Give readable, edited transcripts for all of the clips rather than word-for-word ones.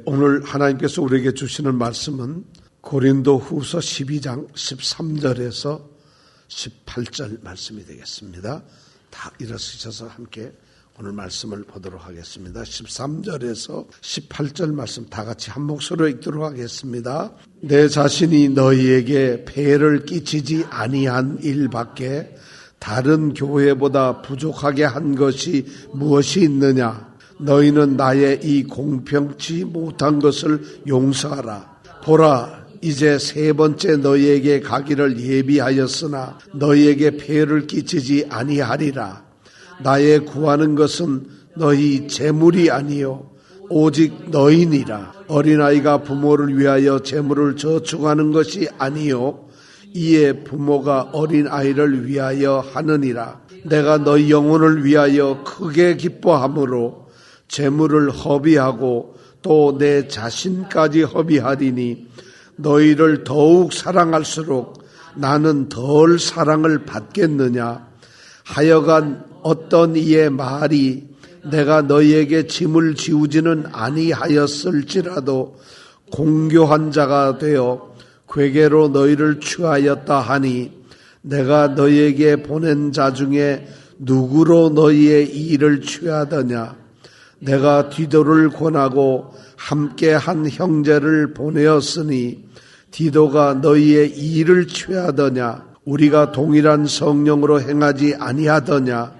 오늘 하나님께서 우리에게 주시는 말씀은 고린도 후서 12장 13절에서 18절 말씀이 되겠습니다. 다 일어서셔서 함께 오늘 말씀을 보도록 하겠습니다. 13절에서 18절 말씀 다 같이 한 목소리로 읽도록 하겠습니다. 내 자신이 너희에게 폐를 끼치지 아니한 일밖에 다른 교회보다 부족하게 한 것이 무엇이 있느냐? 너희는 나의 이 공평치 못한 것을 용서하라. 보라, 이제 세 번째 너희에게 가기를 예비하였으나 너희에게 폐를 끼치지 아니하리라. 나의 구하는 것은 너희 재물이 아니요 오직 너희니라. 어린아이가 부모를 위하여 재물을 저축하는 것이 아니요 이에 부모가 어린아이를 위하여 하느니라. 내가 너희 영혼을 위하여 크게 기뻐하므로 재물을 허비하고 또 내 자신까지 허비하리니 너희를 더욱 사랑할수록 나는 덜 사랑을 받겠느냐. 하여간 어떤 이의 말이 내가 너희에게 짐을 지우지는 아니하였을지라도 공교한 자가 되어 괴계로 너희를 취하였다 하니 내가 너희에게 보낸 자 중에 누구로 너희의 일을 취하더냐. 내가 디도를 권하고 함께 한 형제를 보내었으니 디도가 너희의 일을 취하더냐. 우리가 동일한 성령으로 행하지 아니하더냐.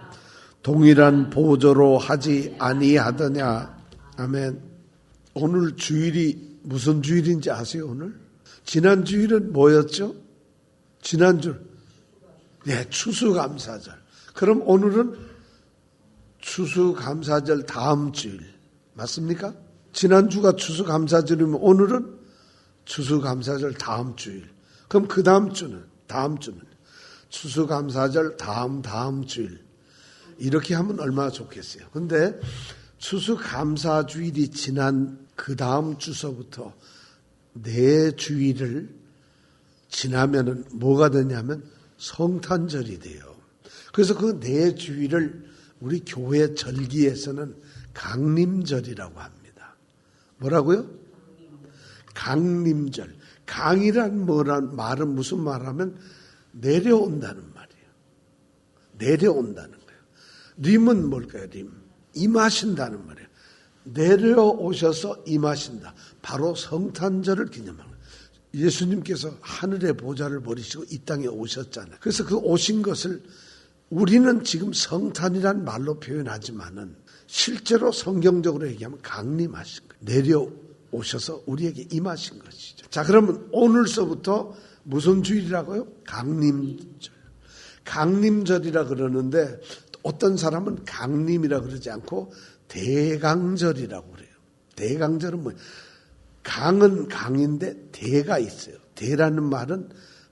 동일한 보조로 하지 아니하더냐. 아멘. 오늘 주일이 무슨 주일인지 아세요? 오늘? 지난 주일은 뭐였죠? 지난주 추수감사절. 그럼 오늘은 추수감사절 다음 주일 맞습니까? 지난주가 추수감사절이면 오늘은 추수감사절 다음 주일. 그럼 그 다음 주는 추수감사절 다음 주일. 이렇게 하면 얼마나 좋겠어요. 근데 추수감사주일이 지난 그 다음 주서부터 네 주일을 지나면은 뭐가 되냐면 성탄절이 돼요. 그래서 그 네 주일을 우리 교회 절기에서는 강림절이라고 합니다. 뭐라고요? 강림절. 강이란 말은 무슨 말하면 내려온다는 말이에요. 내려온다는 거예요. 림은 뭘까요? 림. 임하신다는 말이에요. 내려오셔서 임하신다. 바로 성탄절을 기념하는 거예요. 예수님께서 하늘의 보좌를 버리시고 이 땅에 오셨잖아요. 그래서 그 오신 것을 우리는 지금 성탄이란 말로 표현하지만은 실제로 성경적으로 얘기하면 강림하신 거예요. 내려오셔서 우리에게 임하신 것이죠. 자, 그러면 오늘서부터 무슨 주일이라고요? 강림절. 강림절이라 그러는데 어떤 사람은 강림이라 그러지 않고 대강절이라고 그래요. 대강절은 뭐예요? 강은 강인데 대가 있어요. 대라는 말은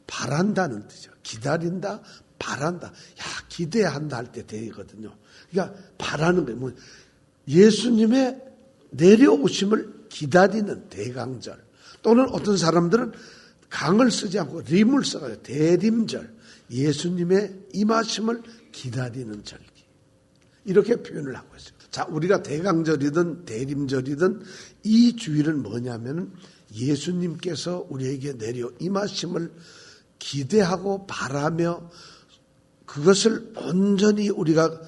바란다는 뜻이죠. 기다린다, 바란다. 기대한다 할 때 대거든요. 그러니까 바라는 거예요. 예수님의 내려오심을 기다리는 대강절. 또는 어떤 사람들은 강을 쓰지 않고 림을 써가지고 대림절. 예수님의 임하심을 기다리는 절기. 이렇게 표현을 하고 있어요. 자, 우리가 대강절이든 대림절이든 이 주일은 뭐냐면 예수님께서 우리에게 내려 임하심을 기대하고 바라며 그것을 온전히 우리가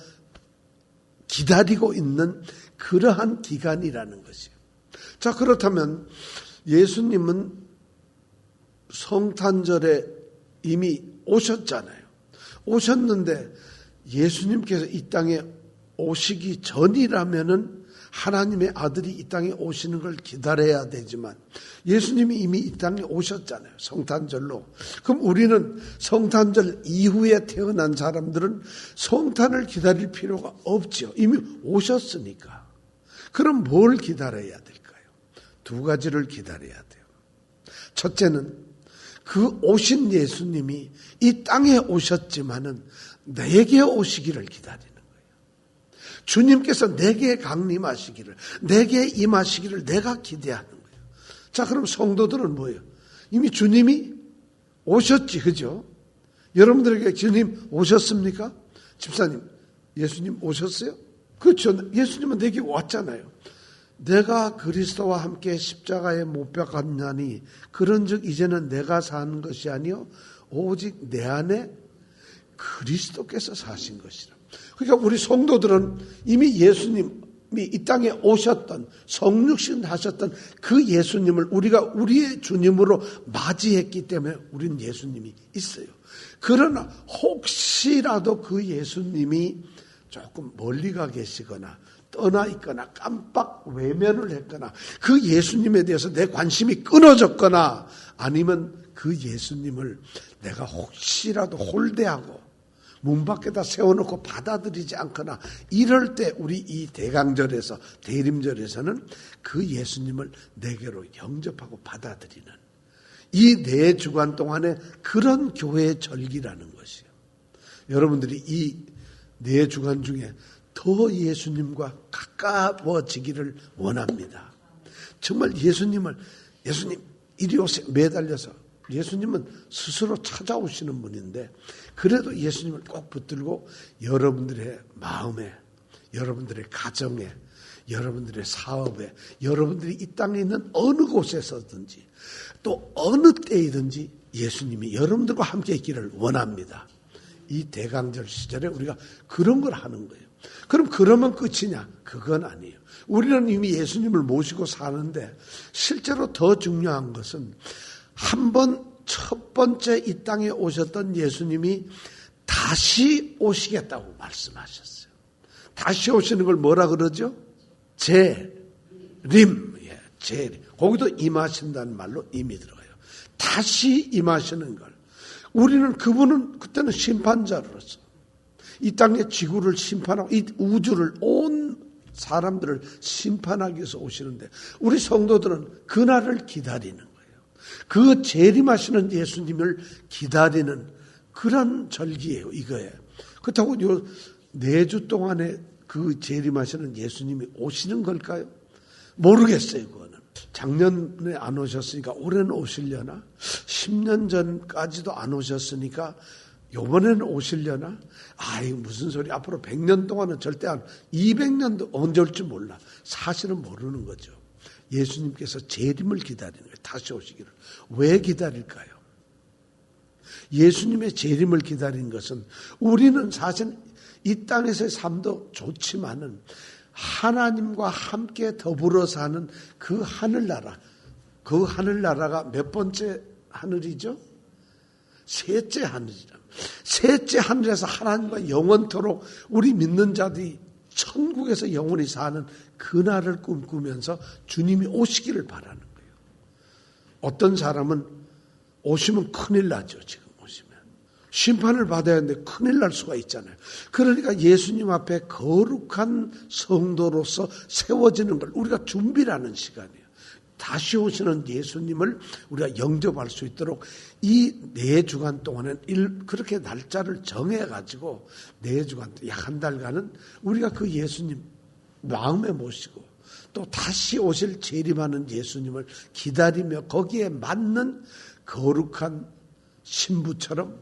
기다리고 있는 그러한 기간이라는 것이에요. 자, 그렇다면 예수님은 성탄절에 이미 오셨잖아요. 오셨는데 예수님께서 이 땅에 오시기 전이라면은 하나님의 아들이 이 땅에 오시는 걸 기다려야 되지만 예수님이 이미 이 땅에 오셨잖아요. 성탄절로. 그럼 우리는 성탄절 이후에 태어난 사람들은 성탄을 기다릴 필요가 없죠. 이미 오셨으니까. 그럼 뭘 기다려야 될까요? 두 가지를 기다려야 돼요. 첫째는 그 오신 예수님이 이 땅에 오셨지만은 내게 오시기를 기다리는 거예요. 주님께서 내게 강림하시기를, 내게 임하시기를 내가 기대하는 거예요. 자, 그럼 성도들은 뭐예요? 이미 주님이 오셨지, 그죠? 여러분들에게 주님 오셨습니까? 집사님, 예수님 오셨어요? 그렇죠. 예수님은 내게 왔잖아요. 내가 그리스도와 함께 십자가에 못 박았나니 그런즉 이제는 내가 사는 것이 아니요 오직 내 안에 그리스도께서 사신 것이라. 그러니까 우리 성도들은 이미 예수님이 이 땅에 오셨던 성육신 하셨던 그 예수님을 우리가 우리의 주님으로 맞이했기 때문에 우리는 예수님이 있어요. 그러나 혹시라도 그 예수님이 조금 멀리 가 계시거나 떠나 있거나 깜빡 외면을 했거나 그 예수님에 대해서 내 관심이 끊어졌거나 아니면 그 예수님을 내가 혹시라도 홀대하고 문 밖에다 세워놓고 받아들이지 않거나 이럴 때 우리 이 대강절에서 대림절에서는 그 예수님을 내게로 영접하고 받아들이는 이 4주간 동안에 그런 교회의 절기라는 것이에요. 여러분들이 이 4주간 중에 더 예수님과 가까워지기를 원합니다. 정말 예수님 이리 오세요 매달려서 예수님은 스스로 찾아오시는 분인데 그래도 예수님을 꼭 붙들고 여러분들의 마음에 여러분들의 가정에 여러분들의 사업에 여러분들이 이 땅에 있는 어느 곳에서든지 또 어느 때이든지 예수님이 여러분들과 함께 있기를 원합니다. 이 대강절 시절에 우리가 그런 걸 하는 거예요. 그럼 그러면 끝이냐? 그건 아니에요. 우리는 이미 예수님을 모시고 사는데 실제로 더 중요한 것은 한 번 첫 번째 이 땅에 오셨던 예수님이 다시 오시겠다고 말씀하셨어요. 다시 오시는 걸 뭐라 그러죠? 재림. 재림. 거기도 임하신다는 말로 임이 들어가요. 다시 임하시는 걸. 우리는 그분은 그때는 심판자로서 이 땅의 지구를 심판하고 이 우주를 온 사람들을 심판하기 위해서 오시는데 우리 성도들은 그날을 기다리는 거예요. 그 재림하시는 예수님을 기다리는 그런 절기예요. 이거예요. 그렇다고 요 4주 동안에 그 재림하시는 예수님이 오시는 걸까요? 모르겠어요. 그거는. 작년에 안 오셨으니까 올해는 오시려나? 10년 전까지도 안 오셨으니까 요번에는 오시려나? 이거 무슨 소리. 앞으로 100년 동안은 절대 안 200년도 언제 올지 몰라. 사실은 모르는 거죠. 예수님께서 재림을 기다리는 거예요. 다시 오시기를. 왜 기다릴까요? 예수님의 재림을 기다리는 것은 우리는 사실 이 땅에서의 삶도 좋지만은 하나님과 함께 더불어 사는 그 하늘나라. 그 하늘나라가 몇 번째 하늘이죠? 셋째 하늘이라. 셋째 하늘에서 하나님과 영원토록 우리 믿는 자들이 천국에서 영원히 사는 그날을 꿈꾸면서 주님이 오시기를 바라는 거예요. 어떤 사람은 오시면 큰일 나죠. 지금 오시면. 심판을 받아야 하는데 큰일 날 수가 있잖아요. 그러니까 예수님 앞에 거룩한 성도로서 세워지는 걸 우리가 준비라는 시간이에요. 다시 오시는 예수님을 우리가 영접할 수 있도록 이 4주간 동안은 그렇게 날짜를 정해가지고 4주간, 약 한 달간은 우리가 그 예수님 마음에 모시고 또 다시 오실 재림하는 예수님을 기다리며 거기에 맞는 거룩한 신부처럼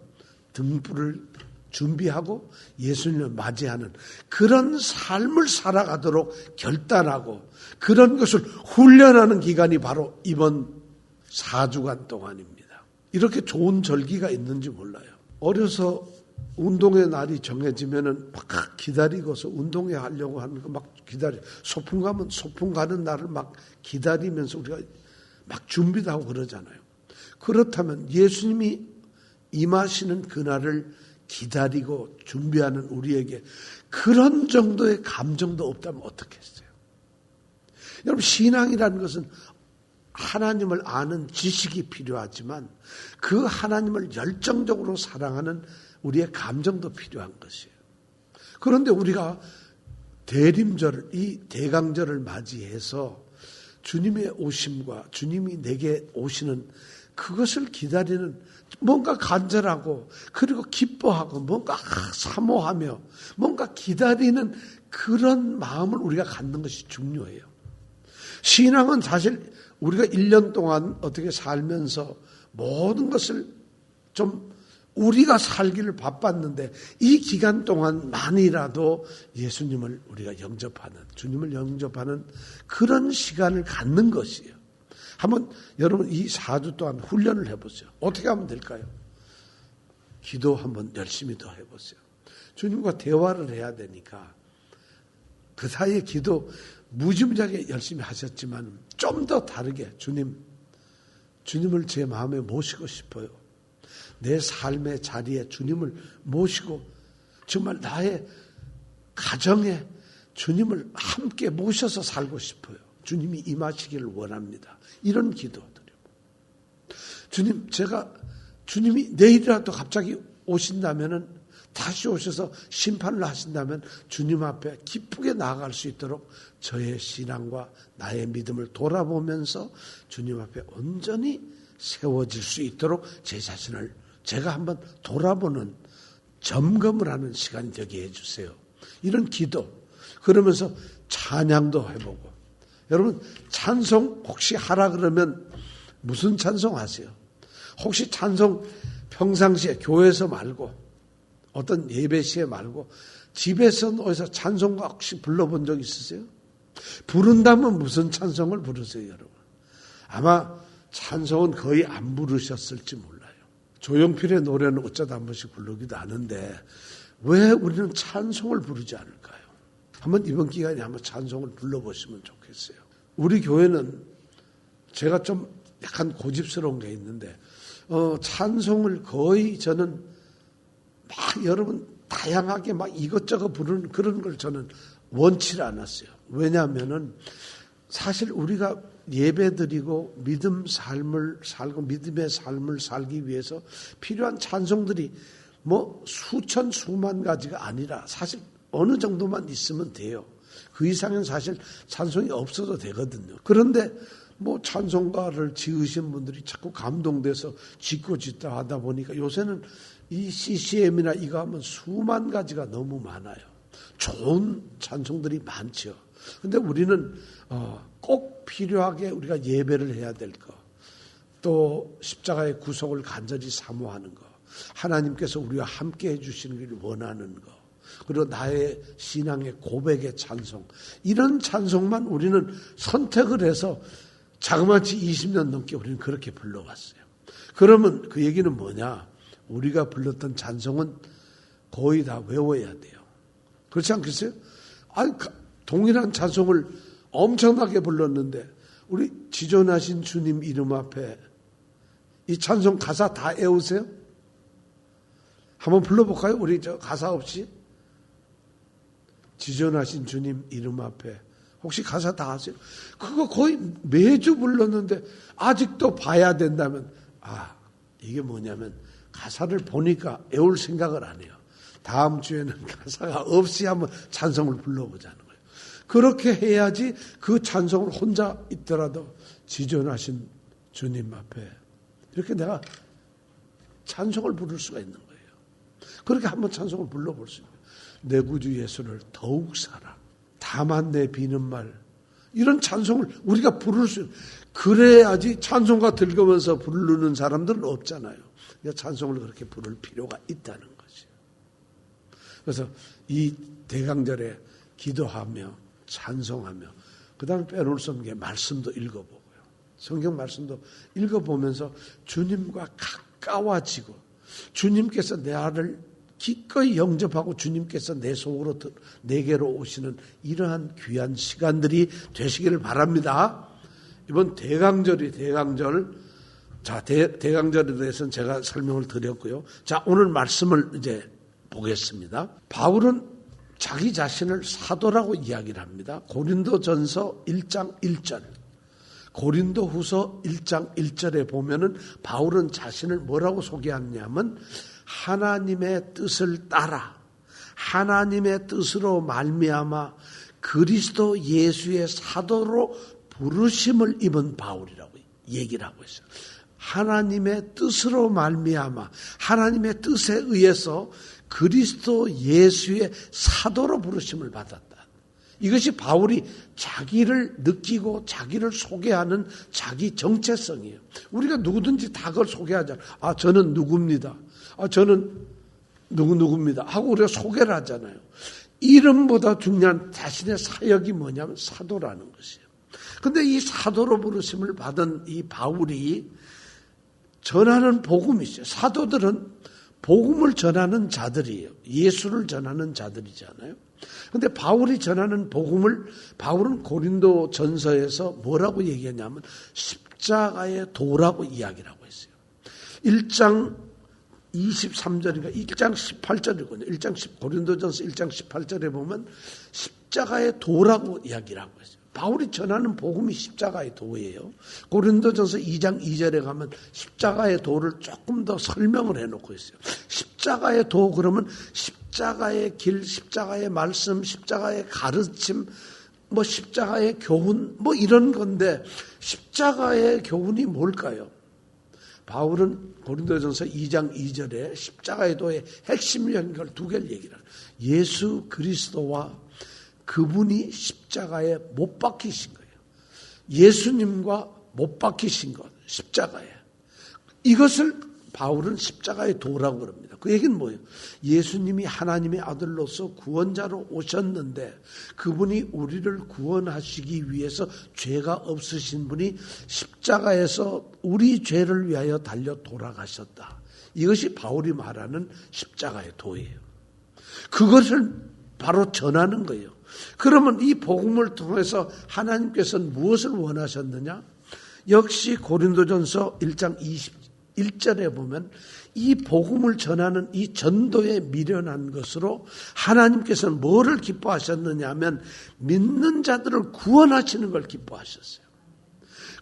등불을 준비하고 예수님을 맞이하는 그런 삶을 살아가도록 결단하고 그런 것을 훈련하는 기간이 바로 이번 4주간 동안입니다. 이렇게 좋은 절기가 있는지 몰라요. 어려서 운동의 날이 정해지면은 막 기다리고서 운동회 하려고 하는 거 막 기다려. 소풍 가면 소풍 가는 날을 막 기다리면서 우리가 막 준비도 하고 그러잖아요. 그렇다면 예수님이 임하시는 그날을 기다리고 준비하는 우리에게 그런 정도의 감정도 없다면 어떻겠어요? 여러분, 신앙이라는 것은 하나님을 아는 지식이 필요하지만 그 하나님을 열정적으로 사랑하는 우리의 감정도 필요한 것이에요. 그런데 우리가 대림절, 이 대강절을 맞이해서 주님의 오심과 주님이 내게 오시는 그것을 기다리는 뭔가 간절하고 그리고 기뻐하고 뭔가 사모하며 뭔가 기다리는 그런 마음을 우리가 갖는 것이 중요해요. 신앙은 사실 우리가 1년 동안 어떻게 살면서 모든 것을 좀 우리가 살기를 바빴는데 이 기간 동안만이라도 예수님을 우리가 영접하는, 주님을 영접하는 그런 시간을 갖는 것이에요. 한번 여러분 이 4주 동안 훈련을 해보세요. 어떻게 하면 될까요? 기도 한번 열심히 더 해보세요. 주님과 대화를 해야 되니까 그 사이에 기도 무지무지하게 열심히 하셨지만 좀 더 다르게 주님을 제 마음에 모시고 싶어요. 내 삶의 자리에 주님을 모시고 정말 나의 가정에 주님을 함께 모셔서 살고 싶어요. 주님이 임하시기를 원합니다. 이런 기도드려요. 주님이 내일이라도 갑자기 오신다면은 다시 오셔서 심판을 하신다면 주님 앞에 기쁘게 나아갈 수 있도록 저의 신앙과 나의 믿음을 돌아보면서 주님 앞에 온전히 세워질 수 있도록 제 자신을 제가 한번 돌아보는 점검을 하는 시간이 되게 해주세요. 이런 기도, 그러면서 찬양도 해보고. 여러분 찬송 혹시 하라 그러면 무슨 찬송 하세요? 혹시 찬송 평상시에 교회에서 말고 어떤 예배 시에 말고 집에서 어디서 찬송가 혹시 불러본 적 있으세요? 부른다면 무슨 찬송을 부르세요, 여러분? 아마 찬송은 거의 안 부르셨을지 몰라요. 조용필의 노래는 어쩌다 한 번씩 부르기도 하는데 왜 우리는 찬송을 부르지 않을까요? 한번 이번 기간에 한번 찬송을 불러보시면 좋겠어요. 우리 교회는 제가 좀 약간 고집스러운 게 있는데 찬송을 거의 저는 막 여러분 다양하게 막 이것저것 부르는 그런 걸 저는 원치 않았어요. 왜냐하면은 사실 우리가 예배드리고 믿음 삶을 살고 믿음의 삶을 살기 위해서 필요한 찬송들이 뭐 수천 수만 가지가 아니라 사실 어느 정도만 있으면 돼요. 그 이상은 사실 찬송이 없어도 되거든요. 그런데 뭐 찬송가를 지으신 분들이 자꾸 감동돼서 짓고 짓다 하다 보니까 요새는 이 CCM이나 이거 하면 수만 가지가 너무 많아요. 좋은 찬송들이 많죠. 근데 우리는 꼭 필요하게 우리가 예배를 해야 될 거, 또 십자가의 구속을 간절히 사모하는 거, 하나님께서 우리와 함께 해주시는 걸 원하는 거, 그리고 나의 신앙의 고백의 찬송, 이런 찬송만 우리는 선택을 해서 자그마치 20년 넘게 우리는 그렇게 불러왔어요. 그러면 그 얘기는 뭐냐? 우리가 불렀던 찬송은 거의 다 외워야 돼요. 그렇지 않겠어요? 아니, 동일한 찬송을 엄청나게 불렀는데 우리 지존하신 주님 이름 앞에 이 찬송 가사 다 외우세요? 한번 불러볼까요? 우리 저 가사 없이 지존하신 주님 이름 앞에 혹시 가사 다 아세요? 그거 거의 매주 불렀는데 아직도 봐야 된다면 이게 뭐냐면 가사를 보니까 외울 생각을 안 해요. 다음 주에는 가사가 없이 한번 찬송을 불러보자는 거예요. 그렇게 해야지 그 찬송을 혼자 있더라도 지존하신 주님 앞에 이렇게 내가 찬송을 부를 수가 있는 거예요. 그렇게 한번 찬송을 불러볼 수 있어요. 내 구주 예수를 더욱 사랑, 다만 내 비는 말, 이런 찬송을 우리가 부를 수 있어요. 그래야지 찬송가 들으면서 부르는 사람들은 없잖아요. 그러니까 찬송을 그렇게 부를 필요가 있다는 것이에요. 그래서 이 대강절에 기도하며 찬송하며 그 다음에 빼놓을 수 없는 게 말씀도 읽어보고요. 성경 말씀도 읽어보면서 주님과 가까워지고 주님께서 나를 기꺼이 영접하고 주님께서 내 속으로 내게로 오시는 이러한 귀한 시간들이 되시기를 바랍니다. 이번 대강절이 대강절. 자, 대강절에 대해서는 제가 설명을 드렸고요. 자, 오늘 말씀을 이제 보겠습니다. 바울은 자기 자신을 사도라고 이야기를 합니다. 고린도전서 1장 1절, 고린도후서 1장 1절에 보면은 바울은 자신을 뭐라고 소개하냐면 하나님의 뜻을 따라 하나님의 뜻으로 말미암아 그리스도 예수의 사도로 부르심을 입은 바울이라고 얘기를 하고 있어요. 하나님의 뜻으로 말미암아 하나님의 뜻에 의해서 그리스도 예수의 사도로 부르심을 받았다. 이것이 바울이 자기를 느끼고 자기를 소개하는 자기 정체성이에요. 우리가 누구든지 다 그걸 소개하잖아요. 저는 누구입니다. 저는 누구누구입니다 하고 우리가 소개를 하잖아요. 이름보다 중요한 자신의 사역이 뭐냐면 사도라는 것이에요. 근데 이 사도로 부르심을 받은 이 바울이 전하는 복음이죠. 사도들은 복음을 전하는 자들이에요. 예수를 전하는 자들이잖아요. 근데 바울이 전하는 복음을 바울은 고린도 전서에서 뭐라고 얘기했냐면 십자가의 도라고 이야기라고 했어요. 1장 23절인가 1장 18절이거든요. 1장 10 고린도전서 1장 18절에 보면 십자가의 도라고 이야기를 하고 있어요. 바울이 전하는 복음이 십자가의 도예요. 고린도전서 2장 2절에 가면 십자가의 도를 조금 더 설명을 해놓고 있어요. 십자가의 도 그러면 십자가의 길, 십자가의 말씀, 십자가의 가르침, 십자가의 교훈 이런 건데 십자가의 교훈이 뭘까요? 바울은 고린도전서 2장 2절에 십자가의 도의 핵심 연결 두 개를 얘기를 해요. 예수 그리스도와 그분이 십자가에 못 박히신 거예요. 예수님과 못 박히신 것, 십자가에. 이것을 바울은 십자가의 도라고 그럽니다. 그 얘기는 뭐예요? 예수님이 하나님의 아들로서 구원자로 오셨는데 그분이 우리를 구원하시기 위해서 죄가 없으신 분이 십자가에서 우리 죄를 위하여 달려 돌아가셨다. 이것이 바울이 말하는 십자가의 도예요. 그것을 바로 전하는 거예요. 그러면 이 복음을 통해서 하나님께서는 무엇을 원하셨느냐? 역시 고린도전서 1장 21절에 보면 이 복음을 전하는 이 전도에 미련한 것으로 하나님께서는 뭐를 기뻐하셨느냐 하면 믿는 자들을 구원하시는 걸 기뻐하셨어요.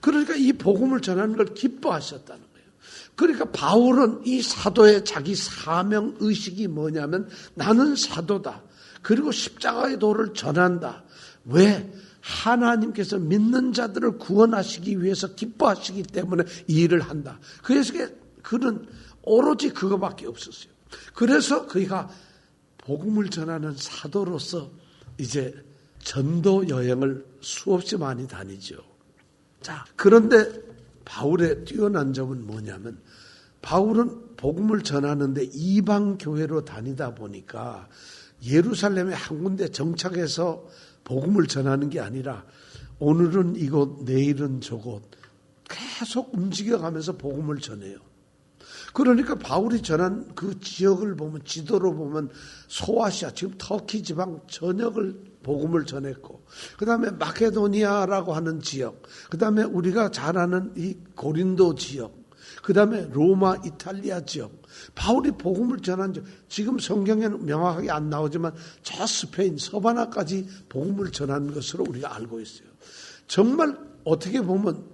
그러니까 이 복음을 전하는 걸 기뻐하셨다는 거예요. 그러니까 바울은 이 사도의 자기 사명 의식이 뭐냐면 나는 사도다. 그리고 십자가의 도를 전한다. 왜? 하나님께서 믿는 자들을 구원하시기 위해서 기뻐하시기 때문에 이 일을 한다. 그래서 그는 오로지 그거밖에 없었어요. 그래서 그가 복음을 전하는 사도로서 이제 전도 여행을 수없이 많이 다니죠. 자, 그런데 바울의 뛰어난 점은 뭐냐면 바울은 복음을 전하는데 이방 교회로 다니다 보니까 예루살렘에 한 군데 정착해서 복음을 전하는 게 아니라 오늘은 이곳 내일은 저곳 계속 움직여가면서 복음을 전해요. 그러니까 바울이 전한 그 지역을 보면 지도로 보면 소아시아 지금 터키 지방 전역을 복음을 전했고 그 다음에 마케도니아라고 하는 지역 그 다음에 우리가 잘 아는 이 고린도 지역 그 다음에 로마 이탈리아 지역 바울이 복음을 전한 지역 지금 성경에는 명확하게 안 나오지만 저 스페인 서바나까지 복음을 전한 것으로 우리가 알고 있어요. 정말 어떻게 보면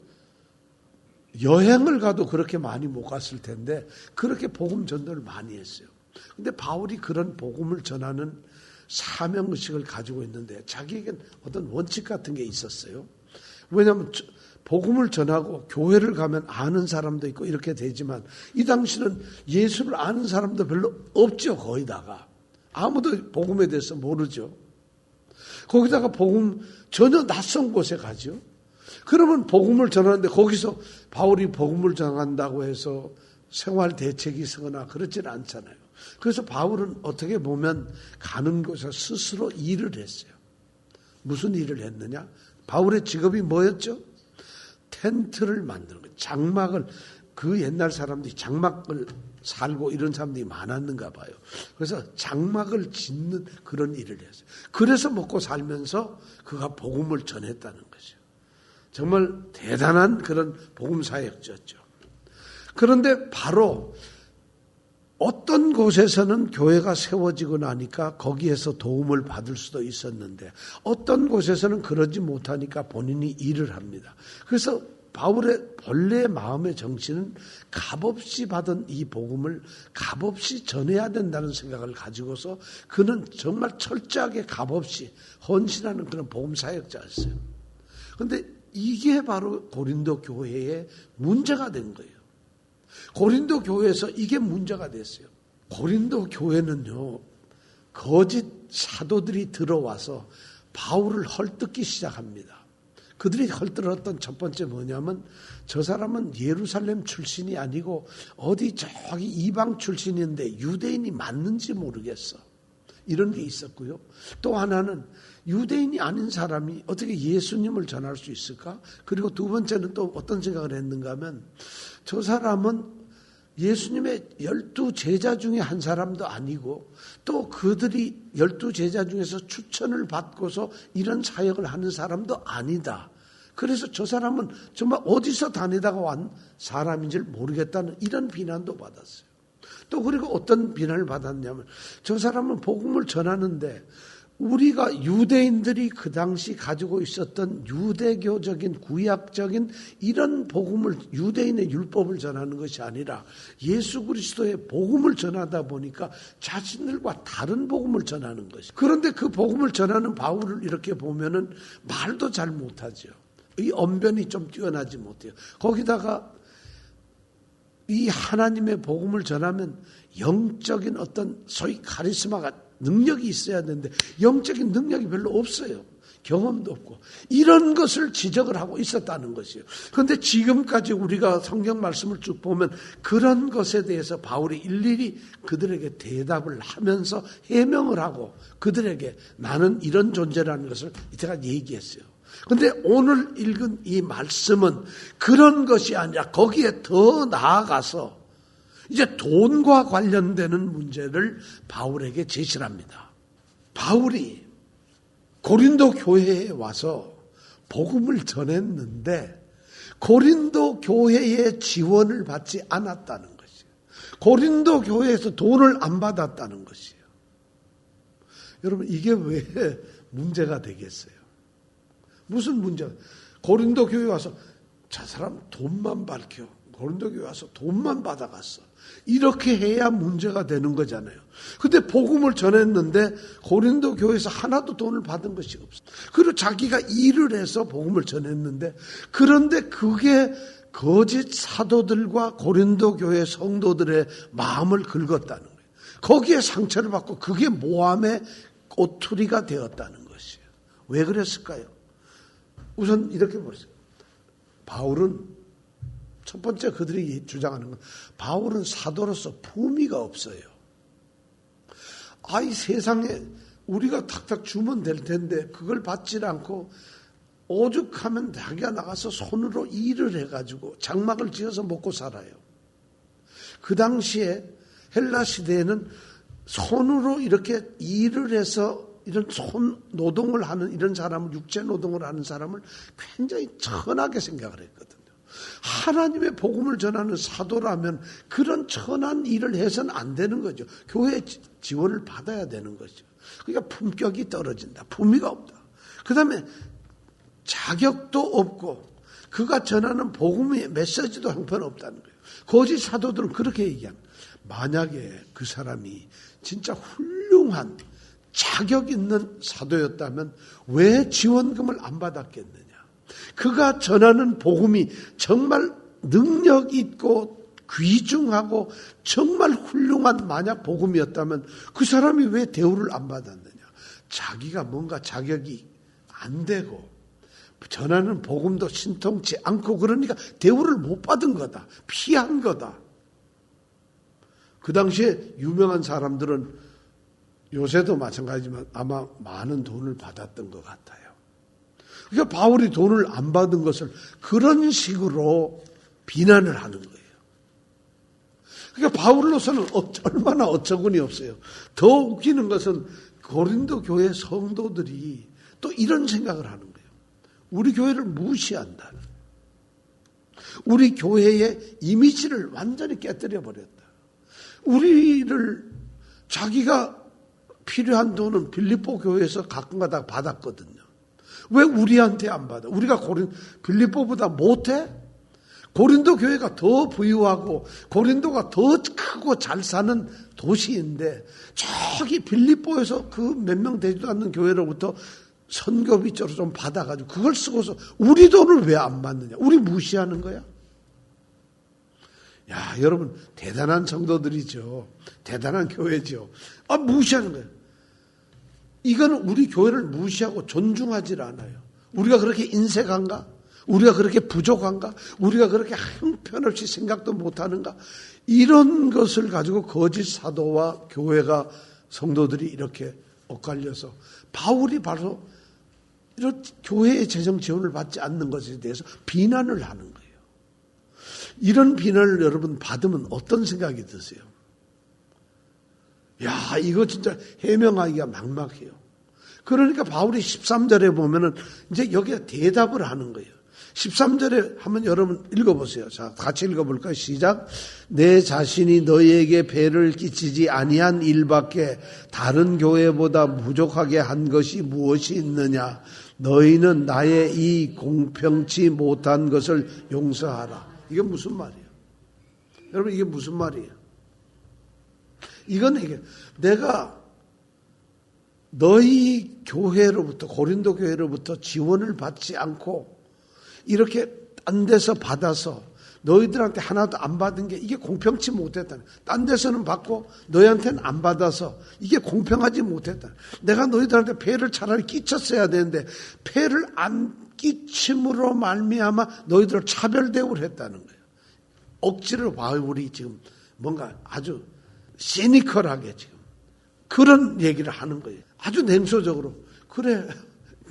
여행을 가도 그렇게 많이 못 갔을 텐데 그렇게 복음 전도를 많이 했어요. 근데 바울이 그런 복음을 전하는 사명의식을 가지고 있는데 자기에겐 어떤 원칙 같은 게 있었어요. 왜냐하면 복음을 전하고 교회를 가면 아는 사람도 있고 이렇게 되지만 이 당시는 예수를 아는 사람도 별로 없죠. 거기다가 아무도 복음에 대해서 모르죠. 거기다가 복음 전혀 낯선 곳에 가죠. 그러면 복음을 전하는데 거기서 바울이 복음을 전한다고 해서 생활 대책이 서거나 그렇지는 않잖아요. 그래서 바울은 어떻게 보면 가는 곳에 스스로 일을 했어요. 무슨 일을 했느냐? 바울의 직업이 뭐였죠? 텐트를 만드는 거예요. 장막을 그 옛날 사람들이 장막을 살고 이런 사람들이 많았는가 봐요. 그래서 장막을 짓는 그런 일을 했어요. 그래서 먹고 살면서 그가 복음을 전했다는 거죠. 정말 대단한 그런 복음 사역자였죠. 그런데 바로 어떤 곳에서는 교회가 세워지고 나니까 거기에서 도움을 받을 수도 있었는데 어떤 곳에서는 그러지 못하니까 본인이 일을 합니다. 그래서 바울의 본래의 마음의 정신은 값없이 받은 이 복음을 값없이 전해야 된다는 생각을 가지고서 그는 정말 철저하게 값없이 헌신하는 그런 복음 사역자였어요. 그런데 이게 바로 고린도 교회의 문제가 된 거예요. 고린도 교회에서 이게 문제가 됐어요. 고린도 교회는요, 거짓 사도들이 들어와서 바울을 헐뜯기 시작합니다. 그들이 헐뜯었던 첫 번째 뭐냐면 저 사람은 예루살렘 출신이 아니고 어디 저기 이방 출신인데 유대인이 맞는지 모르겠어. 이런 게 있었고요. 또 하나는 유대인이 아닌 사람이 어떻게 예수님을 전할 수 있을까? 그리고 두 번째는 또 어떤 생각을 했는가 하면 저 사람은 예수님의 12 제자 중에 한 사람도 아니고 또 그들이 12 제자 중에서 추천을 받고서 이런 사역을 하는 사람도 아니다. 그래서 저 사람은 정말 어디서 다니다가 온 사람인지 모르겠다는 이런 비난도 받았어요. 또 그리고 어떤 비난을 받았냐면 저 사람은 복음을 전하는데 우리가 유대인들이 그 당시 가지고 있었던 유대교적인 구약적인 이런 복음을 유대인의 율법을 전하는 것이 아니라 예수 그리스도의 복음을 전하다 보니까 자신들과 다른 복음을 전하는 것이. 그런데 그 복음을 전하는 바울을 이렇게 보면은 말도 잘 못하죠. 이 언변이 좀 뛰어나지 못해요. 거기다가 이 하나님의 복음을 전하면 영적인 어떤 소위 카리스마가 능력이 있어야 되는데 영적인 능력이 별로 없어요. 경험도 없고 이런 것을 지적을 하고 있었다는 것이에요. 그런데 지금까지 우리가 성경 말씀을 쭉 보면 그런 것에 대해서 바울이 일일이 그들에게 대답을 하면서 해명을 하고 그들에게 나는 이런 존재라는 것을 이때가 얘기했어요. 그런데 오늘 읽은 이 말씀은 그런 것이 아니라 거기에 더 나아가서 이제 돈과 관련되는 문제를 바울에게 제시를 합니다. 바울이 고린도 교회에 와서 복음을 전했는데 고린도 교회의 지원을 받지 않았다는 것이에요. 고린도 교회에서 돈을 안 받았다는 것이에요. 여러분 이게 왜 문제가 되겠어요? 무슨 문제가? 고린도 교회에 와서 저 사람 돈만 밝혀. 고린도 교회 와서 돈만 받아갔어. 이렇게 해야 문제가 되는 거잖아요. 근데 복음을 전했는데 고린도 교회에서 하나도 돈을 받은 것이 없어. 그리고 자기가 일을 해서 복음을 전했는데 그런데 그게 거짓 사도들과 고린도 교회 성도들의 마음을 긁었다는 거예요. 거기에 상처를 받고 그게 모함의 꼬투리가 되었다는 것이에요. 왜 그랬을까요? 우선 이렇게 보세요. 바울은 첫 번째 그들이 주장하는 건 바울은 사도로서 품위가 없어요. 이 세상에 우리가 탁탁 주면 될 텐데 그걸 받지 않고 오죽하면 자기가 나가서 손으로 일을 해가지고 장막을 지어서 먹고 살아요. 그 당시에 헬라 시대에는 손으로 이렇게 일을 해서 이런 손 노동을 하는 이런 사람을 육체 노동을 하는 사람을 굉장히 천하게 생각을 했거든요. 하나님의 복음을 전하는 사도라면 그런 천한 일을 해서는 안 되는 거죠. 교회의 지원을 받아야 되는 거죠. 그러니까 품격이 떨어진다. 품위가 없다. 그 다음에 자격도 없고 그가 전하는 복음의 메시지도 형편없다는 거예요. 거짓 사도들은 그렇게 얘기합니다. 만약에 그 사람이 진짜 훌륭한 자격 있는 사도였다면 왜 지원금을 안 받았겠느냐. 그가 전하는 복음이 정말 능력 있고 귀중하고 정말 훌륭한 만약 복음이었다면 그 사람이 왜 대우를 안 받았느냐. 자기가 뭔가 자격이 안 되고 전하는 복음도 신통치 않고 그러니까 대우를 못 받은 거다. 피한 거다. 그 당시에 유명한 사람들은 요새도 마찬가지지만 아마 많은 돈을 받았던 것 같아요. 그러니까 바울이 돈을 안 받은 것을 그런 식으로 비난을 하는 거예요. 그러니까 바울로서는 얼마나 어처구니 없어요. 더 웃기는 것은 고린도 교회 성도들이 또 이런 생각을 하는 거예요. 우리 교회를 무시한다. 우리 교회의 이미지를 완전히 깨뜨려 버렸다. 우리를 자기가 필요한 돈은 빌립보 교회에서 가끔가다 받았거든요. 왜 우리한테 안 받아? 우리가 빌립보보다 못해? 고린도 교회가 더 부유하고 고린도가 더 크고 잘 사는 도시인데 저기 빌립보에서 그 몇 명 되지도 않는 교회로부터 선교비적으로 좀 받아가지고 그걸 쓰고서 우리 돈을 왜 안 받느냐? 우리 무시하는 거야? 야, 여러분 대단한 성도들이죠. 대단한 교회죠. 무시하는 거예요. 이거는 우리 교회를 무시하고 존중하지 않아요. 우리가 그렇게 인색한가? 우리가 그렇게 부족한가? 우리가 그렇게 형편없이 생각도 못하는가? 이런 것을 가지고 거짓 사도와 교회가 성도들이 이렇게 엇갈려서 바울이 바로 이런 교회의 재정 지원을 받지 않는 것에 대해서 비난을 하는 거예요. 이런 비난을 여러분 받으면 어떤 생각이 드세요? 야, 이거 진짜 해명하기가 막막해요. 그러니까 바울이 13절에 보면은 이제 여기에 대답을 하는 거예요. 13절에 한번 여러분 읽어보세요. 자, 같이 읽어볼까요? 시작. 내 자신이 너희에게 배를 끼치지 아니한 일밖에 다른 교회보다 부족하게 한 것이 무엇이 있느냐? 너희는 나의 이 공평치 못한 것을 용서하라. 이게 무슨 말이에요? 여러분, 이게 무슨 말이에요? 이건 이게 내가 너희 교회로부터, 고린도 교회로부터 지원을 받지 않고 이렇게 딴 데서 받아서 너희들한테 하나도 안 받은 게 이게 공평치 못했다는. 딴 데서는 받고 너희한테는 안 받아서 이게 공평하지 못했다. 내가 너희들한테 폐를 차라리 끼쳤어야 되는데 폐를 안 끼침으로 말미암아 너희들을 차별 대우를 했다는 거예요. 억지로 바울이 지금 뭔가 아주 시니컬하게 지금 그런 얘기를 하는 거예요. 아주 냉소적으로. 그래,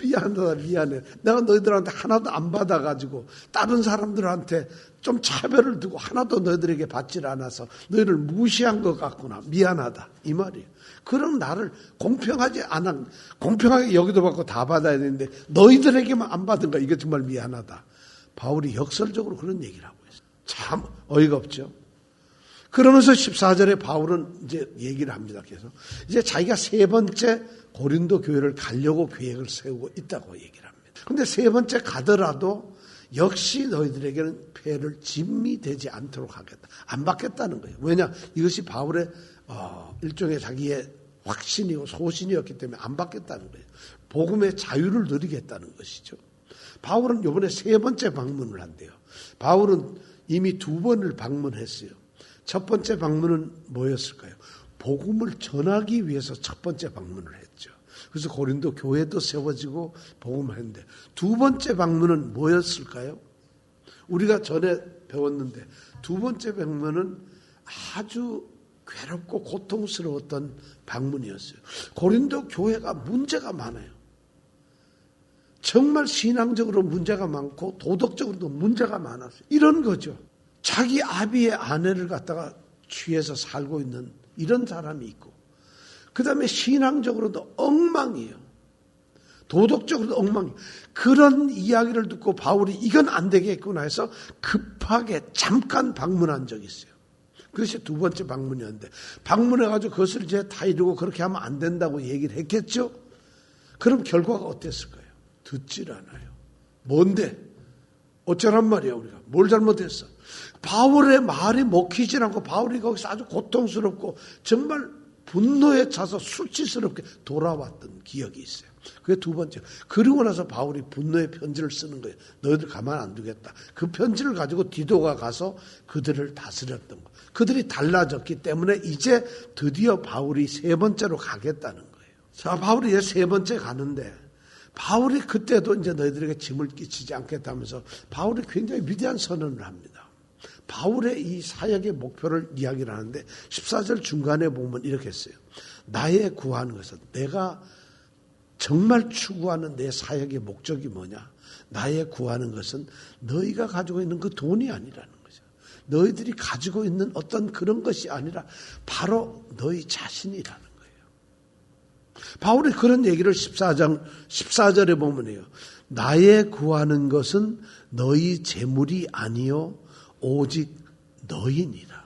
미안하다, 미안해. 내가 너희들한테 하나도 안 받아가지고 다른 사람들한테 좀 차별을 두고 하나도 너희들에게 받질 않아서 너희를 무시한 것 같구나. 미안하다. 이 말이에요. 그럼 나를 공평하지 않아, 공평하게 여기도 받고 다 받아야 되는데 너희들에게만 안 받은 거, 이게 정말 미안하다. 바울이 역설적으로 그런 얘기를 하고 있어요. 참 어이가 없죠. 그러면서 14절에 바울은 이제 얘기를 합니다. 계속. 이제 자기가 세 번째 고린도 교회를 가려고 계획을 세우고 있다고 얘기를 합니다. 근데 세 번째 가더라도 역시 너희들에게는 폐를 짐이 되지 않도록 하겠다. 안 받겠다는 거예요. 왜냐? 이것이 바울의 일종의 자기의 확신이고 소신이었기 때문에 안 받겠다는 거예요. 복음의 자유를 누리겠다는 것이죠. 바울은 이번에 세 번째 방문을 한대요. 바울은 이미 두 번을 방문했어요. 첫 번째 방문은 뭐였을까요? 복음을 전하기 위해서 첫 번째 방문을 했죠. 그래서 고린도 교회도 세워지고 복음을 했는데 두 번째 방문은 뭐였을까요? 우리가 전에 배웠는데 두 번째 방문은 아주 괴롭고 고통스러웠던 방문이었어요. 고린도 교회가 문제가 많아요. 정말 신앙적으로 문제가 많고 도덕적으로도 문제가 많았어요. 이런 거죠. 자기 아비의 아내를 갖다가 취해서 살고 있는 이런 사람이 있고, 그 다음에 신앙적으로도 엉망이에요. 도덕적으로도 엉망이에요. 그런 이야기를 듣고 바울이 이건 안 되겠구나 해서 급하게 잠깐 방문한 적이 있어요. 그것이 두 번째 방문이었는데, 방문해가지고 그것을 이제 다 이루고 그렇게 하면 안 된다고 얘기를 했겠죠? 그럼 결과가 어땠을까요? 듣질 않아요. 뭔데? 어쩌란 말이야, 우리가. 뭘 잘못했어? 바울의 말이 먹히질 않고 바울이 거기서 아주 고통스럽고 정말 분노에 차서 수치스럽게 돌아왔던 기억이 있어요. 그게 두 번째. 그리고 나서 바울이 분노의 편지를 쓰는 거예요. 너희들 가만 안 두겠다. 그 편지를 가지고 디도가 가서 그들을 다스렸던 거. 그들이 달라졌기 때문에 이제 드디어 바울이 세 번째로 가겠다는 거예요. 자, 바울이 이제 세 번째 가는데 바울이 그때도 이제 너희들에게 짐을 끼치지 않겠다면서 바울이 굉장히 위대한 선언을 합니다. 바울의 이 사역의 목표를 이야기를 하는데 14절 중간에 보면 이렇게 했어요. 나의 구하는 것은, 내가 정말 추구하는 내 사역의 목적이 뭐냐? 나의 구하는 것은 너희가 가지고 있는 그 돈이 아니라는 거죠. 너희들이 가지고 있는 어떤 그런 것이 아니라 바로 너희 자신이라는 거예요. 바울이 그런 얘기를 14절에 보면요. 나의 구하는 것은 너희 재물이 아니요 오직 너희니라.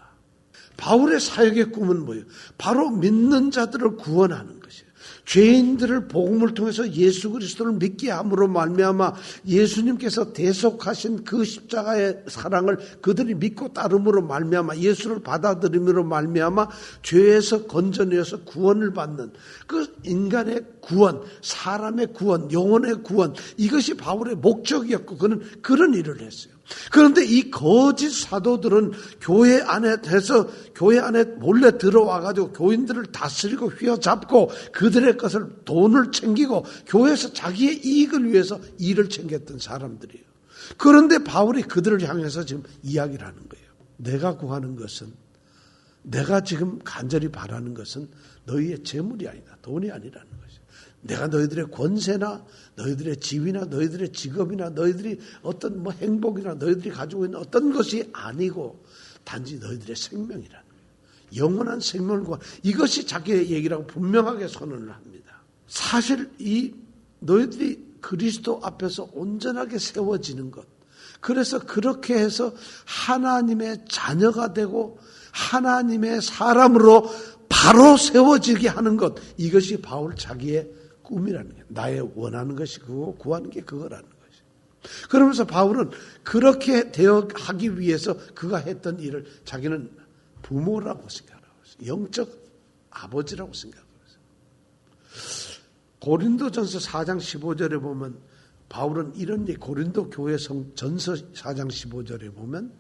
바울의 사역의 꿈은 뭐예요? 바로 믿는 자들을 구원하는 것이에요. 죄인들을 복음을 통해서 예수 그리스도를 믿게 함으로 말미암아 예수님께서 대속하신 그 십자가의 사랑을 그들이 믿고 따름으로 말미암아 예수를 받아들임으로 말미암아 죄에서 건져내어서 구원을 받는 그 인간의 구원, 사람의 구원, 영혼의 구원, 이것이 바울의 목적이었고 그는 그런 일을 했어요. 그런데 이 거짓 사도들은 교회 안에 몰래 들어와가지고 교인들을 다스리고 휘어잡고 그들의 것을 돈을 챙기고 교회에서 자기의 이익을 위해서 일을 챙겼던 사람들이에요. 그런데 바울이 그들을 향해서 지금 이야기를 하는 거예요. 내가 구하는 것은, 내가 지금 간절히 바라는 것은 너희의 재물이 아니다. 돈이 아니라는 것이죠. 내가 너희들의 권세나 너희들의 지위나 너희들의 직업이나 너희들이 어떤 행복이나 너희들이 가지고 있는 어떤 것이 아니고 단지 너희들의 생명이라는 거예요. 영원한 생명을 구하, 이것이 자기의 얘기라고 분명하게 선언을 합니다. 사실 이 너희들이 그리스도 앞에서 온전하게 세워지는 것, 그래서 그렇게 해서 하나님의 자녀가 되고 하나님의 사람으로 바로 세워지게 하는 것, 이것이 바울 자기의 꿈이라는 거예요. 나의 원하는 것이 그거, 구하는 게 그거라는 것이에요. 그러면서 바울은 그렇게 되어 하기 위해서 그가 했던 일을 자기는 부모라고 생각하고 있어요. 영적 아버지라고 생각하고 있어요. 고린도전서 4장 15절에 보면 바울은 이런 고린도 교회 전서 4장 15절에 보면